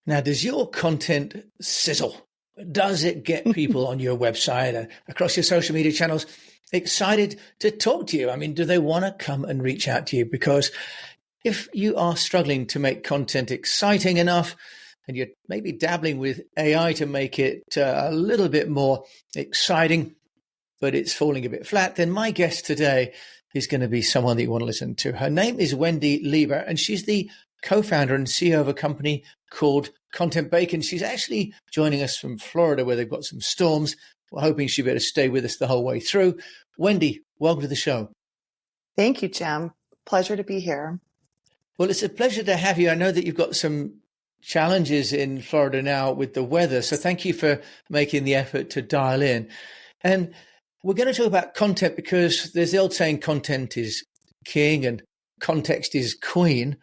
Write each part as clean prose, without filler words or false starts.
Now, does your content sizzle? Does it get people on your website and across your social media channels excited to talk to you? I mean, do they want to come and reach out to you? Because if you are struggling to make content exciting enough and you're maybe dabbling with AI to make it a little bit more exciting, but it's falling a bit flat, then my guest today is going to be someone that you want to listen to. Her name is Wendy Lieber, and she's the co-founder and CEO of a company called Content Bacon. She's actually joining us from Florida, where they've got some storms. We're hoping she'll be able to stay with us the whole way through. Wendy, welcome to the show. Thank you, Jim. Pleasure to be here. Well, it's a pleasure to have you. I know that you've got some challenges in Florida now with the weather, so thank you for making the effort to dial in. And we're going to talk about content because there's the old saying, content is king and context is queen.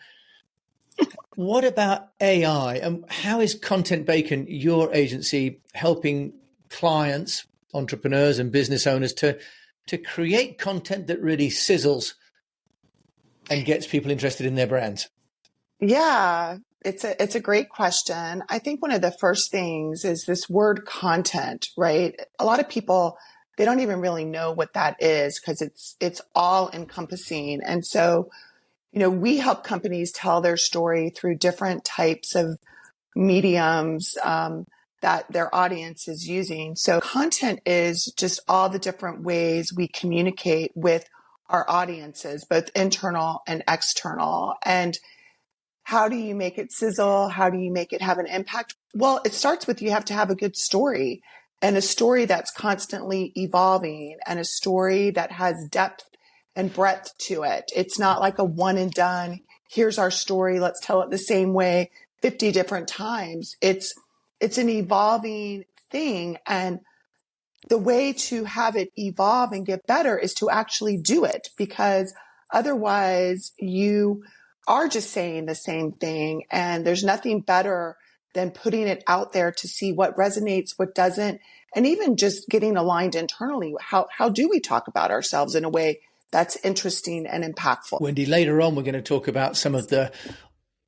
What about AI, and how is Content Bacon, your agency, helping clients, entrepreneurs and business owners to create content that really sizzles and gets people interested in their brands? Yeah, it's a great question. I think one of the first things is this word content, right? A lot of people, they don't even really know what that is because it's all encompassing. And so, we help companies tell their story through different types of mediums that their audience is using. So content is just all the different ways we communicate with our audiences, both internal and external. And how do you make it sizzle? How do you make it have an impact? Well, it starts with you have to have a good story, and a story that's constantly evolving, and a story that has depth and breadth to it. It's not like a one and done, here's our story, let's tell it the same way 50 different times. It's an evolving thing. And the way to have it evolve and get better is to actually do it, because otherwise you are just saying the same thing. And there's nothing better than putting it out there to see what resonates, what doesn't, and even just getting aligned internally. How do we talk about ourselves in a way that's interesting and impactful? Wendy, later on, we're going to talk about some of the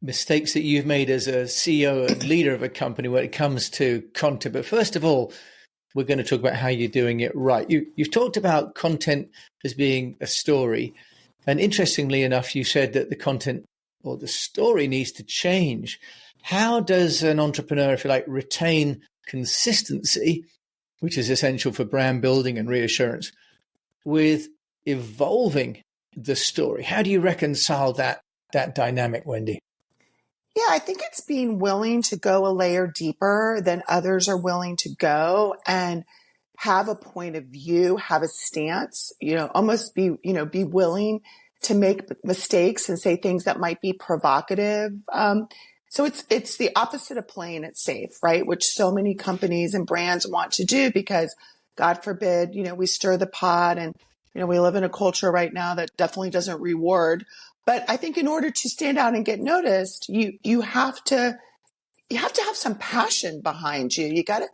mistakes that you've made as a CEO and leader of a company when it comes to content. But first of all, we're going to talk about how you're doing it right. You've talked about content as being a story. And interestingly enough, you said that the content or the story needs to change. How does an entrepreneur, if you like, retain consistency, which is essential for brand building and reassurance, with evolving the story? How do you reconcile that dynamic, Wendy? Yeah, I think it's being willing to go a layer deeper than others are willing to go, and have a point of view, have a stance, almost be willing to make mistakes and say things that might be provocative. So it's the opposite of playing it safe, right? Which so many companies and brands want to do because, God forbid, we stir the pot, and we live in a culture right now that definitely doesn't reward. But I think in order to stand out and get noticed, you have to have some passion behind you. You gotta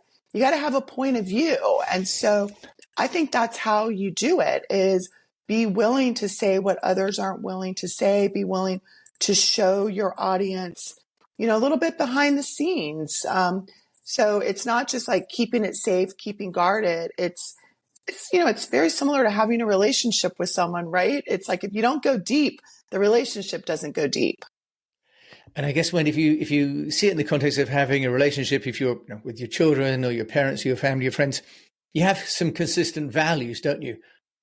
have a point of view. And so I think that's how you do it, is be willing to say what others aren't willing to say, be willing to show your audience, a little bit behind the scenes. So it's not just like keeping it safe, keeping guarded. It's very similar to having a relationship with someone, right? It's like, if you don't go deep, the relationship doesn't go deep. And I guess, Wendy, if you see it in the context of having a relationship, if you're with your children or your parents, or your family, your friends, you have some consistent values, don't you?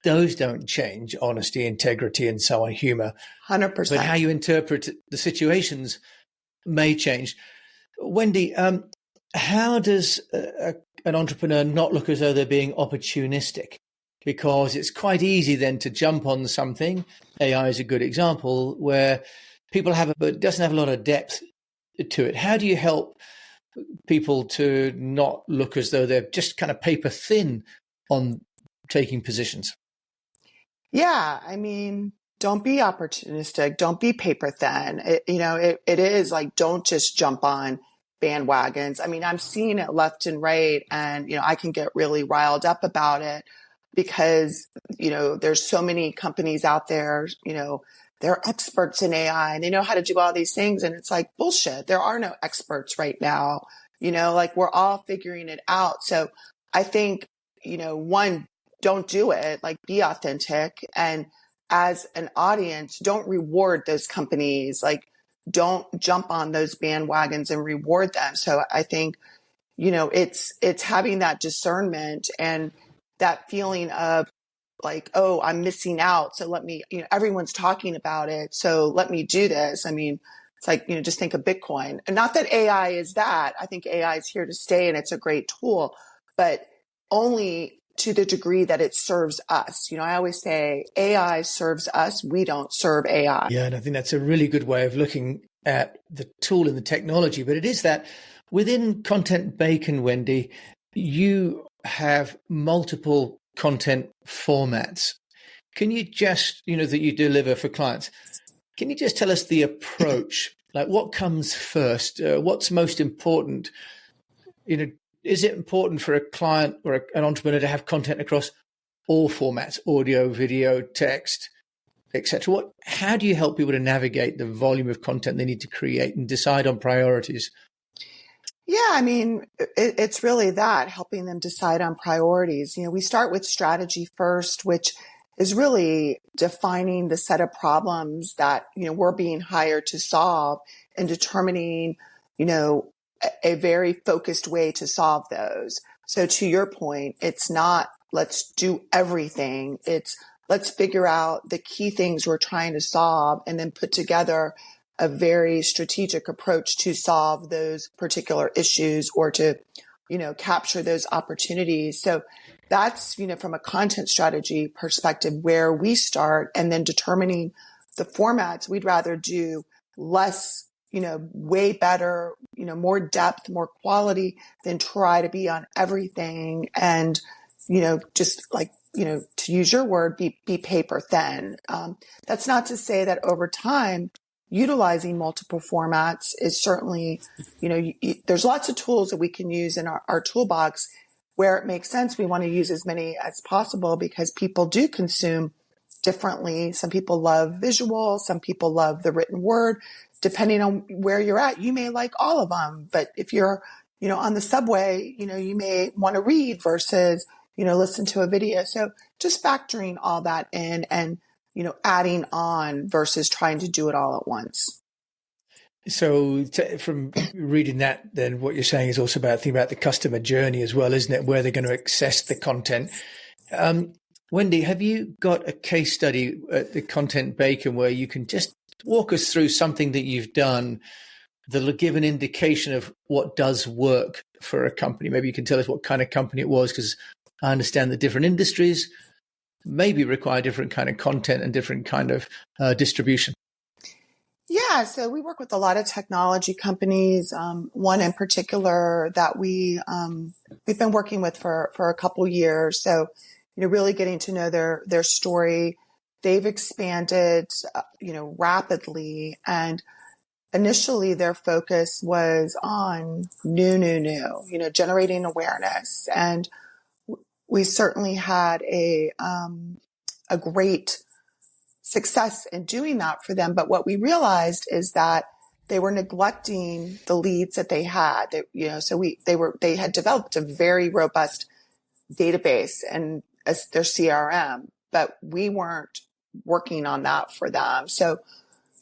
Those don't change: honesty, integrity, and so on, humor. 100%. But how you interpret the situations may change. Wendy, how does an entrepreneur not look as though they're being opportunistic? Because it's quite easy then to jump on something. AI is a good example where people but it doesn't have a lot of depth to it. How do you help people to not look as though they're just kind of paper thin on taking positions? Yeah, I mean, don't be opportunistic. Don't be paper thin. It is like, don't just jump on bandwagons. I mean, I'm seeing it left and right, and, I can get really riled up about it because, there's so many companies out there, they're experts in AI and they know how to do all these things. And it's like bullshit. There are no experts right now. Like we're all figuring it out. So I think, one, don't do it, like be authentic. And as an audience, don't reward those companies. Like don't jump on those bandwagons and reward them. So I think, it's having that discernment and that feeling of like, oh, I'm missing out. So let me, everyone's talking about it. So let me do this. I mean, it's like, just think of Bitcoin. And not that AI is that. I think AI is here to stay and it's a great tool, but only to the degree that it serves us. I always say AI serves us. We don't serve AI. Yeah, and I think that's a really good way of looking at the tool and the technology. But it is that within Content Bacon, Wendy, you have multiple content formats. Can you just, that you deliver for clients, can you just tell us the approach? Like what comes first? What's most important? Is it important for a client or an entrepreneur to have content across all formats, audio, video, text, etc.? How do you help people to navigate the volume of content they need to create and decide on priorities? Yeah, I mean, it's really that, helping them decide on priorities. We start with strategy first, which is really defining the set of problems that, we're being hired to solve and determining, a very focused way to solve those. So to your point, it's not let's do everything. It's let's figure out the key things we're trying to solve and then put together a very strategic approach to solve those particular issues or to, capture those opportunities. So that's, from a content strategy perspective where we start, and then determining the formats. We'd rather do less, way better, more depth, more quality than try to be on everything. And, just like, to use your word, be paper thin. That's not to say that over time, utilizing multiple formats is certainly, there's lots of tools that we can use in our toolbox where it makes sense. We want to use as many as possible because people do consume differently. Some people love visual, some people love the written word. Depending on where you're at, you may like all of them. But if you're, on the subway, you may want to read versus, listen to a video. So just factoring all that in and, adding on versus trying to do it all at once. So from reading that, then what you're saying is also thinking about the customer journey as well, isn't it? Where they're going to access the content. Wendy, have you got a case study at the Content Bacon where you can just walk us through something that you've done that'll give an indication of what does work for a company? Maybe you can tell us what kind of company it was, because I understand that different industries maybe require different kind of content and different kind of distribution. Yeah, so we work with a lot of technology companies. One in particular that we've been working with for a couple years. So, really getting to know their story. They've expanded, rapidly, and initially their focus was on new, generating awareness. And we certainly had a great success in doing that for them. But what we realized is that they were neglecting the leads that they had. They had developed a very robust database and as their CRM, but we weren't working on that for them. So,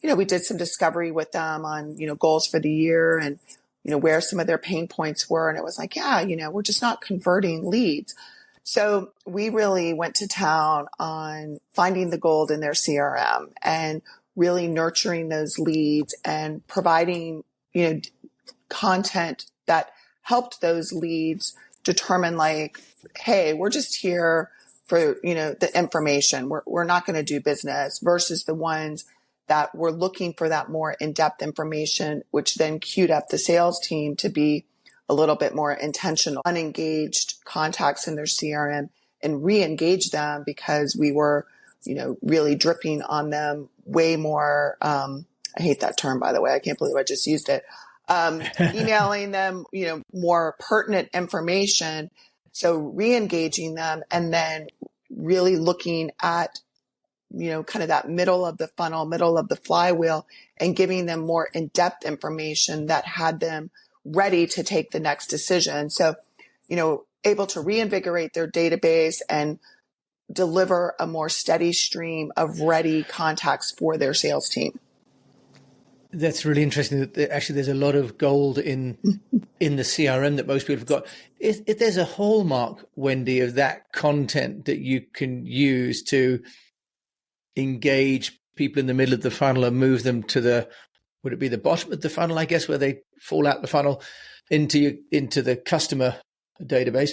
we did some discovery with them on, goals for the year and, where some of their pain points were. And it was like, yeah, we're just not converting leads. So we really went to town on finding the gold in their CRM and really nurturing those leads and providing, content that helped those leads determine like, hey, we're just here for, the information. We're not going to do business, versus the ones that were looking for that more in-depth information, which then queued up the sales team to be a little bit more intentional, unengaged contacts in their CRM and re-engage them because we were, really dripping on them way more. I hate that term, by the way. I can't believe I just used it. Emailing them, more pertinent information. So re-engaging them and then really looking at kind of that middle of the funnel, middle of the flywheel, and giving them more in-depth information that had them ready to take the next decision. So, able to reinvigorate their database and deliver a more steady stream of ready contacts for their sales team. That's really interesting. That actually, there's a lot of gold in the CRM that most people have got. If there's a hallmark, Wendy, of that content that you can use to engage people in the middle of the funnel and move them to would it be the bottom of the funnel, I guess, where they fall out the funnel into the customer database?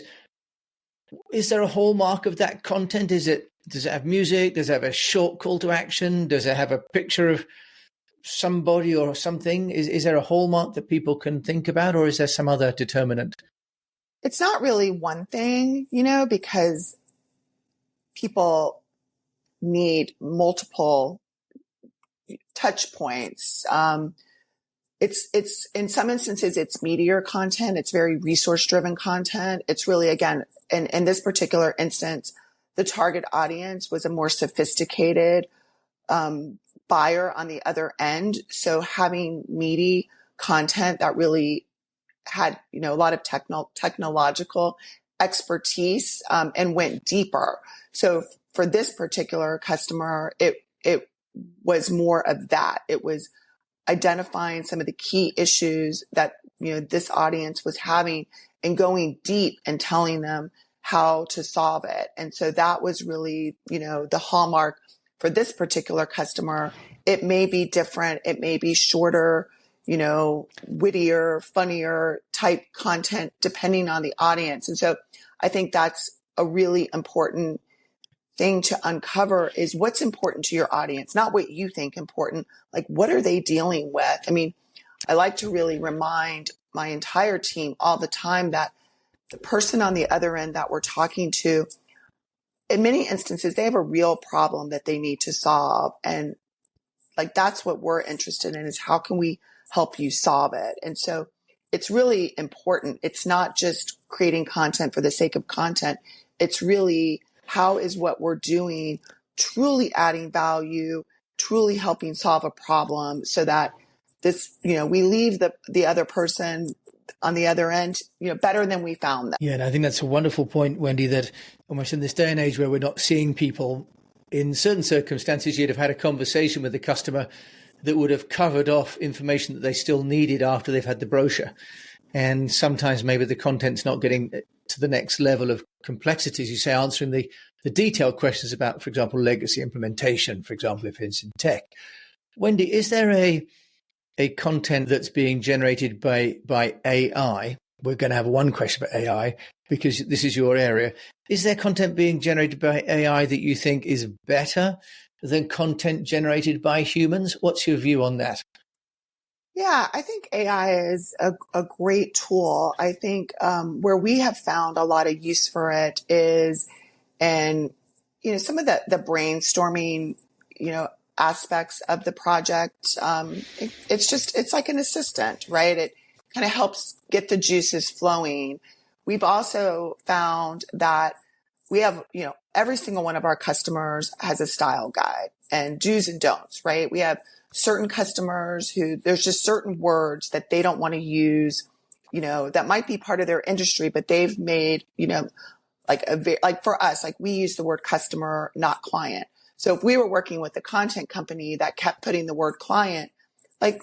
Is there a hallmark of that content? Does it have music? Does it have a short call to action? Does it have a picture of somebody or something? Is there a hallmark that people can think about, or is there some other determinant? It's not really one thing, because people need multiple touch points. It's in some instances, it's meatier content. It's very resource driven content. It's really, again, in this particular instance, the target audience was a more sophisticated, buyer on the other end. So having meaty content that really had, a lot of technological expertise, and went deeper. So for this particular customer, it was more of that. It was identifying some of the key issues that, this audience was having and going deep and telling them how to solve it. And so that was really, the hallmark for this particular customer. It may be different. It may be shorter, wittier, funnier type content, depending on the audience. And so I think that's a really important thing to uncover, is what's important to your audience, not what you think important, like what are they dealing with? I mean, I like to really remind my entire team all the time that the person on the other end that we're talking to, in many instances, they have a real problem that they need to solve. And like, that's what we're interested in, is how can we help you solve it? And so it's really important. It's not just creating content for the sake of content. It's really, how is what we're doing truly adding value, truly helping solve a problem, so that this, we leave the other person on the other end, better than we found them. Yeah, and I think that's a wonderful point, Wendy, that almost in this day and age where we're not seeing people, in certain circumstances, you'd have had a conversation with the customer that would have covered off information that they still needed after they've had the brochure. And sometimes maybe the content's not getting to the next level of complexity, as you say, answering the detailed questions about, for example, legacy implementation, for example, if it's in tech. Wendy, is there a content that's being generated by AI? We're going to have one question about AI because this is your area. Is there content being generated by AI that you think is better than content generated by humans? What's your view on that? Yeah, I think AI is a great tool. I think where we have found a lot of use for it is in, some of the brainstorming, aspects of the project. It's like an assistant, right? It kind of helps get the juices flowing. We've also found that we have, every single one of our customers has a style guide and do's and don'ts, right? We have certain customers who there's just certain words that they don't want to use, that might be part of their industry, but they've made, like for us, like we use the word customer, not client. So if we were working with a content company that kept putting the word client, like,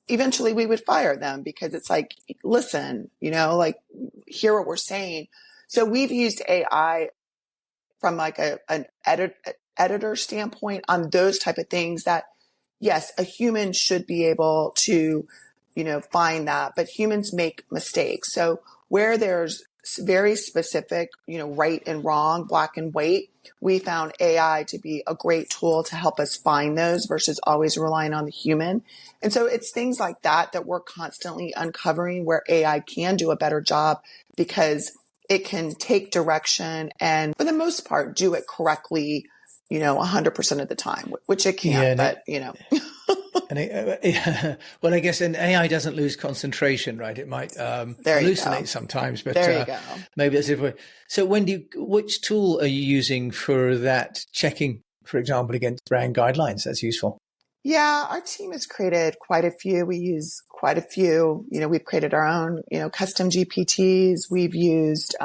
eventually we would fire them, because it's like, listen, like, hear what we're saying. So we've used AI from like an editor standpoint on those type of things that, yes, a human should be able to, find that, but humans make mistakes. So where there's very specific, right and wrong, black and white, we found AI to be a great tool to help us find those versus always relying on the human. And so it's things like that we're constantly uncovering where AI can do a better job, because it can take direction and for the most part do it correctly, 100% of the time, which it can't, but well, I guess an AI doesn't lose concentration, right? It might hallucinate sometimes, but maybe that's different. So Wendy, which tool are you using for that, checking for example, against brand guidelines. That's useful. Yeah, our team has created quite a few. We use quite a few. We've created our own, custom GPTs. We've used,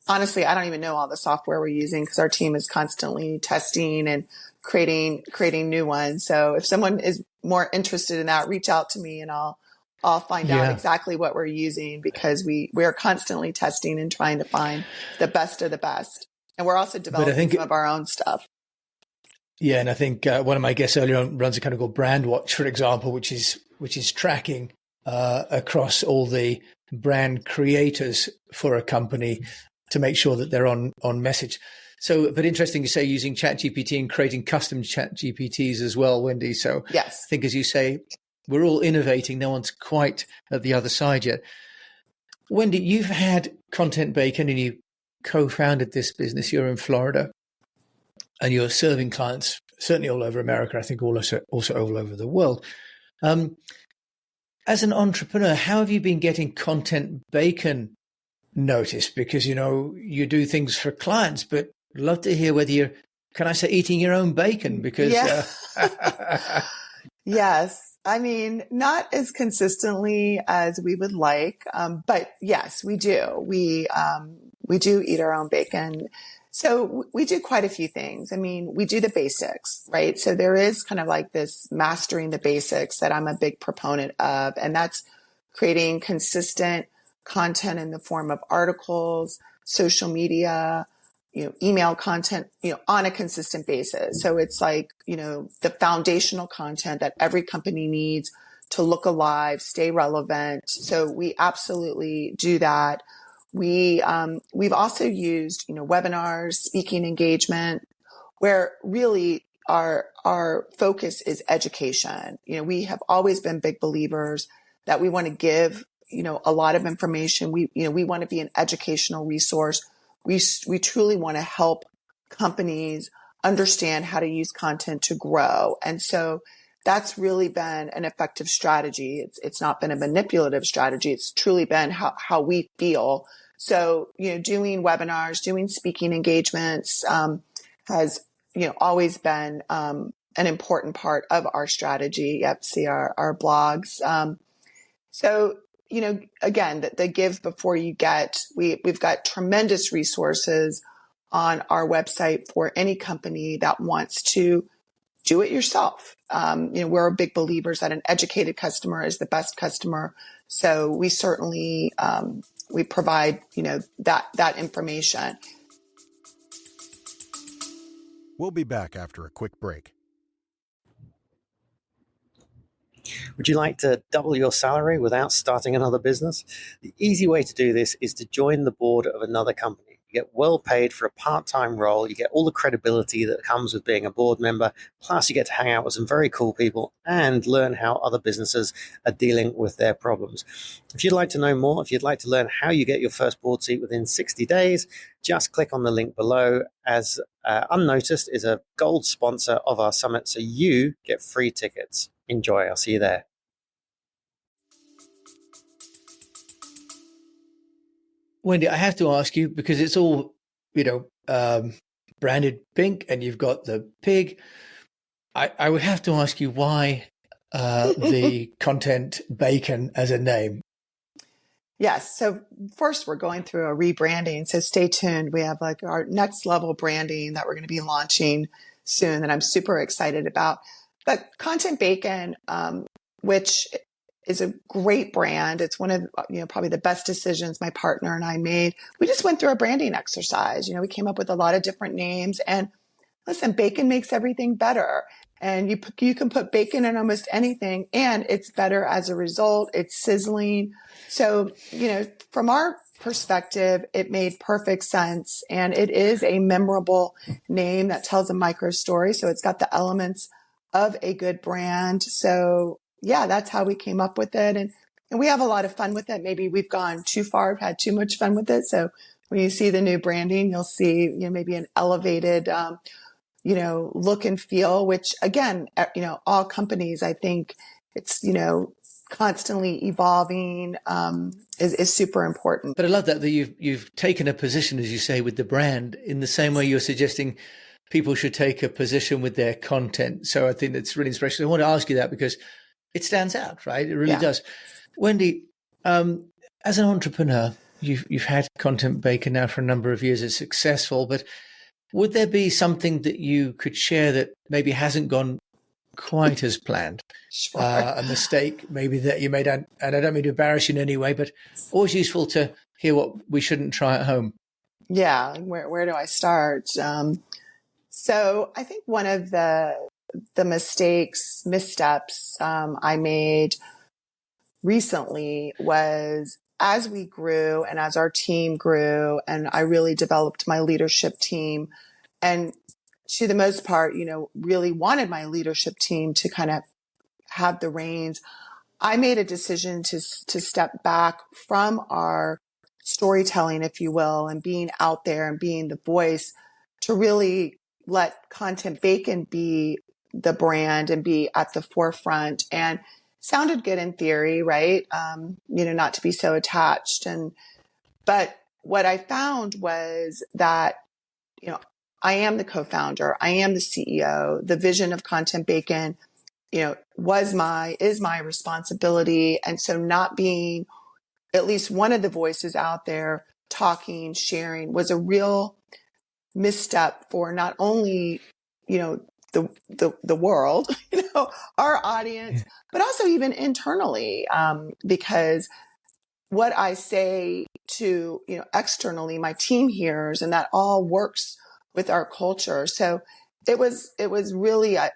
honestly, I don't even know all the software we're using because our team is constantly testing and creating new ones. So if someone is more interested in that, reach out to me and I'll find out exactly what we're using because we're constantly testing and trying to find the best of the best. And we're also developing some of our own stuff. Yeah, and I think one of my guests earlier on runs a company called Brandwatch, for example, which is tracking across all the brand creators for a company to make sure that they're on message. So, but interesting you say using ChatGPT and creating custom ChatGPTs as well, Wendy. So yes. I think, as you say, we're all innovating. No one's quite at the other side yet. Wendy, you've had Content Bacon and you co-founded this business. You're in Florida. And you're serving clients certainly all over America, I think also all over the world. As an entrepreneur, how have you been getting Content Bacon noticed? Because, you do things for clients, but I'd love to hear whether you're, can I say, eating your own bacon? Because yes. I mean, not as consistently as we would like, but yes, we do. We do eat our own bacon. So we do quite a few things. I mean, we do the basics, right? So there is kind of like this mastering the basics that I'm a big proponent of, and that's creating consistent content in the form of articles, social media, email content, on a consistent basis. So it's like, the foundational content that every company needs to look alive, stay relevant. So we absolutely do that. We've also used, webinars, speaking engagement, where really our focus is education. We have always been big believers that we want to give, a lot of information. We want to be an educational resource. We truly want to help companies understand how to use content to grow. And so that's really been an effective strategy. It's not been a manipulative strategy. It's truly been how we feel. So, doing webinars, doing speaking engagements, has, always been, an important part of our strategy. Yep. See our blogs. So, again, the give before you get, we've got tremendous resources on our website for any company that wants to do it yourself. We're big believers that an educated customer is the best customer. So we certainly, we provide, that information. We'll be back after a quick break. Would you like to double your salary without starting another business? The easy way to do this is to join the board of another company. You get well paid for a part-time role. You get all the credibility that comes with being a board member. Plus, you get to hang out with some very cool people and learn how other businesses are dealing with their problems. If you'd like to know more, if you'd like to learn how you get your first board seat within 60 days, just click on the link below, as Unnoticed is a gold sponsor of our summit, so you get free tickets. Enjoy. I'll see you there. Wendy, I have to ask you, because it's all, branded pink and you've got the pig. I would have to ask you why the Content Bacon as a name. Yes. So first, we're going through a rebranding. So stay tuned. We have like our next level branding that we're going to be launching soon that I'm super excited about. But Content Bacon, which is a great brand. It's one of, probably the best decisions my partner and I made. We just went through a branding exercise. We came up with a lot of different names, and listen, bacon makes everything better. And you can put bacon in almost anything and it's better as a result. It's sizzling. So, from our perspective, it made perfect sense. And it is a memorable name that tells a micro story. So it's got the elements of a good brand. So yeah, that's how we came up with it. And we have a lot of fun with it. Maybe we've gone too far, had too much fun with it. So when you see the new branding, you'll see, maybe an elevated, look and feel, which again, all companies, I think it's, constantly evolving, is super important. But I love that you've taken a position, as you say, with the brand in the same way you're suggesting people should take a position with their content. So I think that's really inspirational. I want to ask you that because it stands out, right? It really does. Wendy, as an entrepreneur, you've had Content Bacon now for a number of years. It's successful, but would there be something that you could share that maybe hasn't gone quite as planned? Sure. A mistake maybe that you made, and I don't mean to embarrass you in any way, but always useful to hear what we shouldn't try at home. Yeah. Where do I start? So I think one of the missteps I made recently was as we grew and as our team grew, and I really developed my leadership team, and to the most part, really wanted my leadership team to kind of have the reins. I made a decision to step back from our storytelling, if you will, and being out there and being the voice to really let Content Bacon be the brand and be at the forefront. And sounded good in theory, right? Not to be so attached. But what I found was that, I am the co-founder. I am the CEO. The vision of Content Bacon, is my responsibility. And so not being at least one of the voices out there talking, sharing was a real misstep for not only, the world, our audience, but also even internally, because what I say to, externally, my team hears, and that all works with our culture. So it was really, I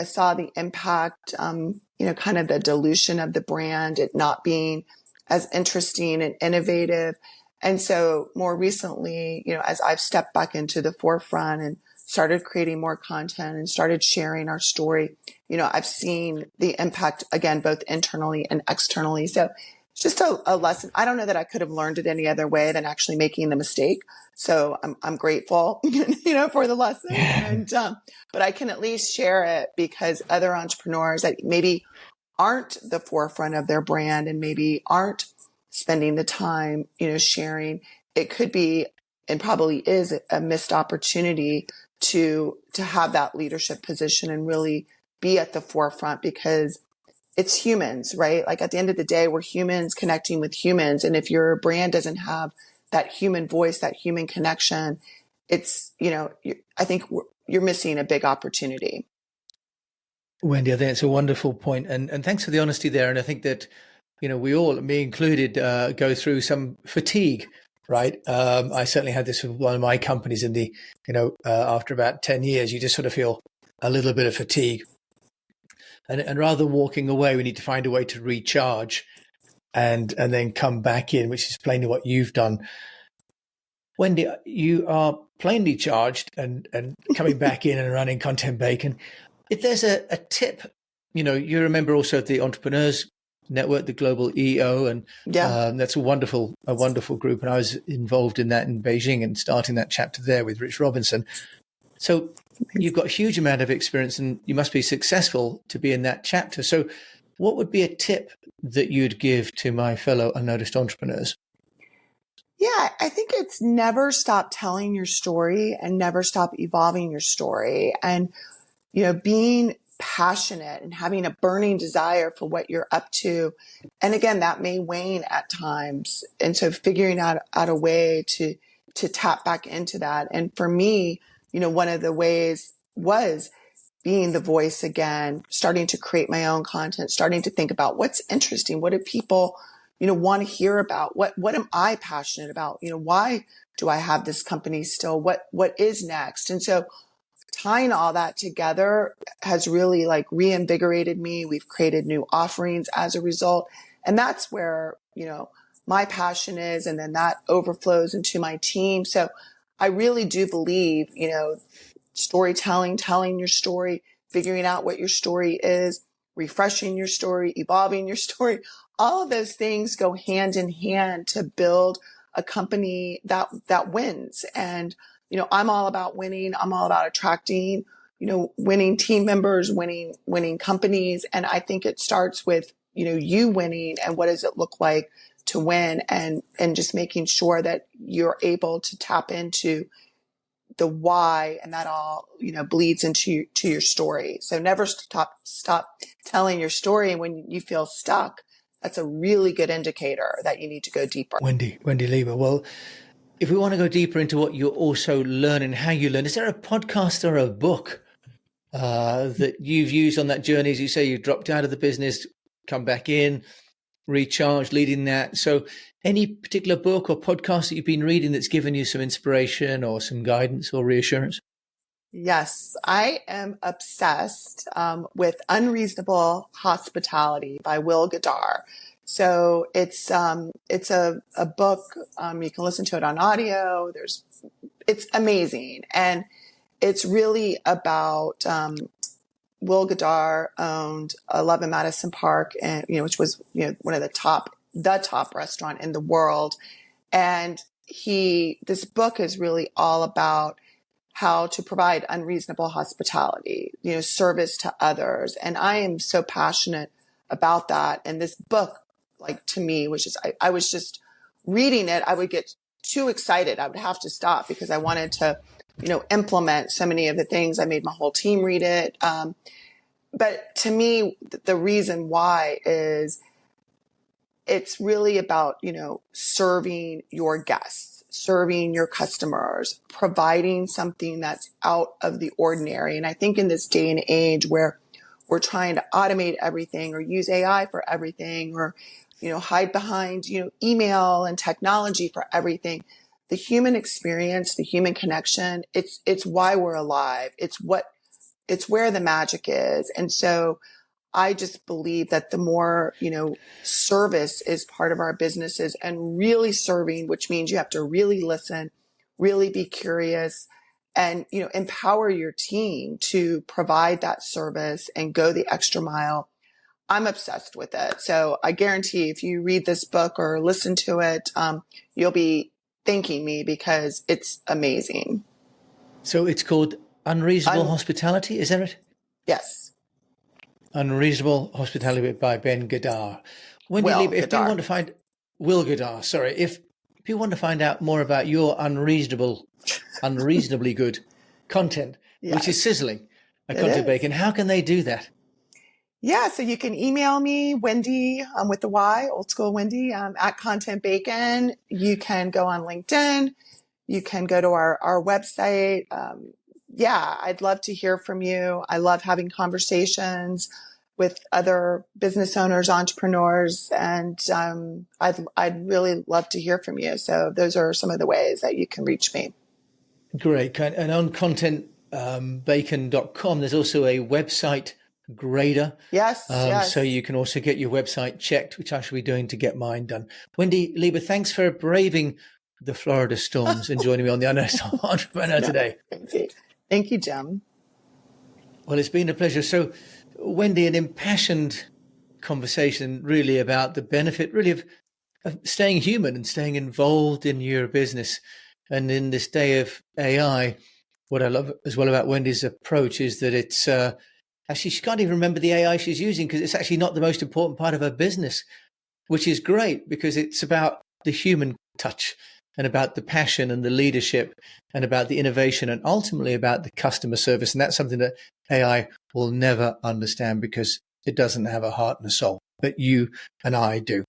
saw the impact, kind of the dilution of the brand, it not being as interesting and innovative. And so more recently, as I've stepped back into the forefront and started creating more content and started sharing our story, I've seen the impact again, both internally and externally. So it's just a lesson. I don't know that I could have learned it any other way than actually making the mistake. So I'm grateful, for the lesson. And, but I can at least share it because other entrepreneurs that maybe aren't the forefront of their brand and maybe aren't spending the time, sharing, it could be and probably is a missed opportunity to have that leadership position and really be at the forefront because it's humans, right? Like at the end of the day, we're humans connecting with humans. And if your brand doesn't have that human voice, that human connection, it's, I think you're missing a big opportunity. Wendy, I think it's a wonderful point. And thanks for the honesty there. And I think that, we all, me included, go through some fatigue, right? I certainly had this with one of my companies in the, after about 10 years, you just sort of feel a little bit of fatigue. And rather than walking away, we need to find a way to recharge and then come back in, which is plainly what you've done. Wendy, you are plainly charged and coming back in and running Content Bacon. If there's a tip, you remember also the Entrepreneurs Network, the Global EO, and that's a wonderful group. And I was involved in that in Beijing and starting that chapter there with Rich Robinson. So you've got a huge amount of experience and you must be successful to be in that chapter. So what would be a tip that you'd give to my fellow unnoticed entrepreneurs? Yeah, I think it's never stop telling your story and never stop evolving your story. And, being passionate and having a burning desire for what you're up to. And again, that may wane at times. And so figuring out a way to tap back into that. And for me, one of the ways was being the voice again, starting to create my own content, starting to think about what's interesting. What do people, want to hear about? What am I passionate about? Why do I have this company still? What is next? And so tying all that together has really reinvigorated me. We've created new offerings as a result. And that's where, my passion is. And then that overflows into my team. So I really do believe, storytelling, telling your story, figuring out what your story is, refreshing your story, evolving your story, all of those things go hand in hand to build a company that wins. And, I'm all about winning. I'm all about attracting, winning team members, winning companies. And I think it starts with, you winning and what does it look like to win and just making sure that you're able to tap into the why, and that all, bleeds into your story. So never stop telling your story. And when you feel stuck, that's a really good indicator that you need to go deeper. Wendy Lieber. Well, if we want to go deeper into what you're also learning, how you learn, is there a podcast or a book that you've used on that journey? As you say, you dropped out of the business, come back in, recharge, leading that. So any particular book or podcast that you've been reading that's given you some inspiration or some guidance or reassurance? Yes, I am obsessed with Unreasonable Hospitality by Will Gadar. So it's a book. You can listen to it on audio. It's amazing, and it's really about Will Gadar owned a Love in Madison Park, and which was one of the top restaurant in the world, and this book is really all about how to provide unreasonable hospitality, service to others. And I am so passionate about that. And this book, like, to me, I was just reading it, I would get too excited. I would have to stop because I wanted to, implement so many of the things. I made my whole team read it. But to me, the reason why is it's really about, serving your guests, serving your customers, providing something that's out of the ordinary. And I think in this day and age where we're trying to automate everything or use AI for everything, or, hide behind, email and technology for everything, the human experience, the human connection, it's why we're alive. It's where the magic is. And so I just believe that the more, service is part of our businesses, and really serving, which means you have to really listen, really be curious, and, empower your team to provide that service and go the extra mile. I'm obsessed with it. So I guarantee if you read this book or listen to it, you'll be thanking me because it's amazing. So it's called Unreasonable Hospitality, is that it? Yes. Unreasonable Hospitality by Ben Gadar. Wendy Lieber, if people want to find Will Gadar, sorry, if people want to find out more about your unreasonably good content, which is sizzling, content bacon, how can they do that? Yeah, so you can email me, Wendy, with the Y, old school Wendy, at Content Bacon. You can go on LinkedIn. You can go to our website. I'd love to hear from you. I love having conversations with other business owners, entrepreneurs, and I'd really love to hear from you. So those are some of the ways that you can reach me. Great. And on contentbacon.com, there's also a website grader. Yes, yes. So you can also get your website checked, which I shall be doing to get mine done. Wendy Lieber, thanks for braving the Florida storms and joining me on the Honest Entrepreneur today. Thank you, Jim. Well, it's been a pleasure. So, Wendy, an impassioned conversation really about the benefit really of staying human and staying involved in your business. And in this day of AI, what I love as well about Wendy's approach is that it's actually, she can't even remember the AI she's using because it's actually not the most important part of her business, which is great because it's about the human touch and about the passion and the leadership and about the innovation and ultimately about the customer service. And that's something that AI will never understand because it doesn't have a heart and a soul, but you and I do.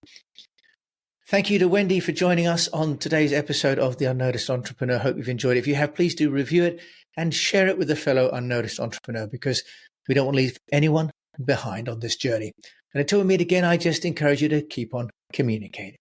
Thank you to Wendy for joining us on today's episode of The Unnoticed Entrepreneur. Hope you've enjoyed it. If you have, please do review it and share it with a fellow unnoticed entrepreneur because we don't want to leave anyone behind on this journey. And until we meet again, I just encourage you to keep on communicating.